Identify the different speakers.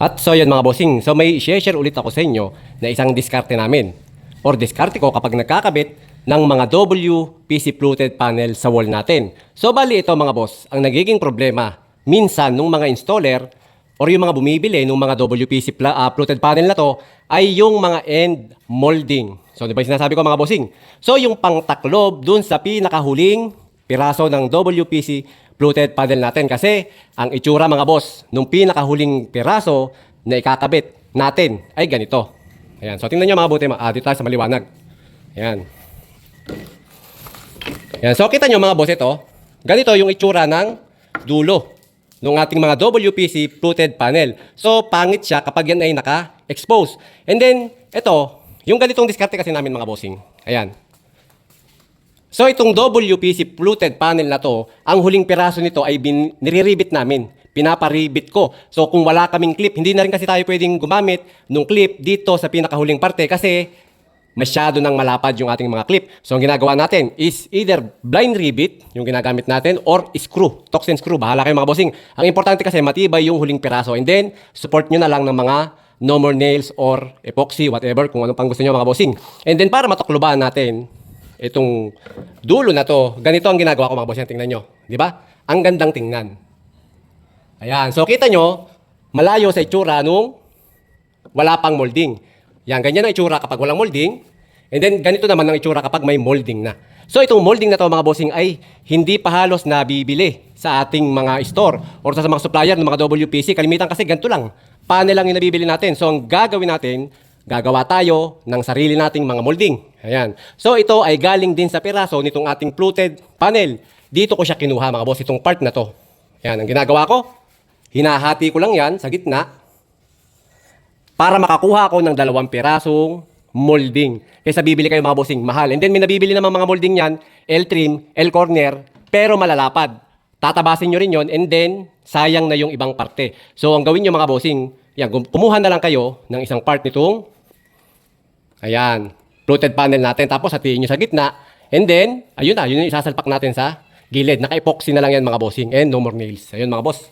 Speaker 1: At so yun mga bossing, so may share ulit ako sa inyo na isang diskarte namin or diskarte ko kapag nagkakabit ng mga WPC fluted panel sa wall natin. So bali ito mga boss, ang nagiging problema minsan nung mga installer or yung mga bumibili ng mga WPC fluted panel na to ay yung mga end molding. So di ba yung sinasabi ko mga bossing? So yung pangtaklob dun sa pinakahuling piraso ng WPC fluted panel natin kasi ang itsura mga boss nung pinakahuling piraso na ikakabit natin ay ganito. Ayan. So tingnan nyo mga buti, dito tayo sa maliwanag. Ayan. Ayan. So kita nyo mga boss ito, ganito yung itsura ng dulo ng ating mga WPC fluted panel. So pangit siya kapag yan ay naka-expose. And then ito, yung ganitong diskarte kasi namin mga bossing. Ayan. So itong WPC fluted panel na to, ang huling piraso nito ay nire-rivet namin. Pinaparibit ko. So kung wala kaming clip, hindi na rin kasi tayo pwedeng gumamit ng clip dito sa pinakahuling parte kasi masyado nang malapad yung ating mga clip. So ang ginagawa natin is either blind rivet, yung ginagamit natin, or screw, Torx and screw. Bahala kayo mga bossing. Ang importante kasi matibay yung huling piraso. And then, support nyo na lang ng mga no more nails or epoxy, whatever, kung ano pang gusto nyo mga bossing. And then para matukluban natin itong dulo na to, ganito ang ginagawa ko mga boss. Tingnan nyo. Di ba? Ang gandang tingnan. Ayan. So, kita nyo, malayo sa itsura nung wala pang molding. Yan, ganyan ang itsura kapag walang molding. And then, ganito naman ang itsura kapag may molding na. So, itong molding na to mga bossing ay hindi pa halos nabibili sa ating mga store or sa mga supplier ng mga WPC. Kalimitan kasi ganito lang. Panel lang yung nabibili natin. So, ang gagawin natin, gagawa tayo ng sarili nating mga molding. Ayan. So ito ay galing din sa piraso nitong ating fluted panel. Dito ko siya kinuha mga boss, itong part na to. Ayan, ang ginagawa ko, hinahati ko lang yan sa gitna para makakuha ako ng 2 pirasong molding. Kaysa bibili kayo mga bossing, mahal. And then may nabibili naman mga molding yan, L-trim, L-corner, pero malalapad. Tatabasin nyo rin yon and then sayang na yung ibang parte. So ang gawin nyo mga bossing, yan, kumuha na lang kayo ng isang part nitong ayan, fluted panel natin. Tapos hatiin nyo sa gitna. And then, ayun na, yun yung isasalpak natin sa gilid. Naka-epoxy na lang yan mga bossing. And no more nails. Ayun mga boss.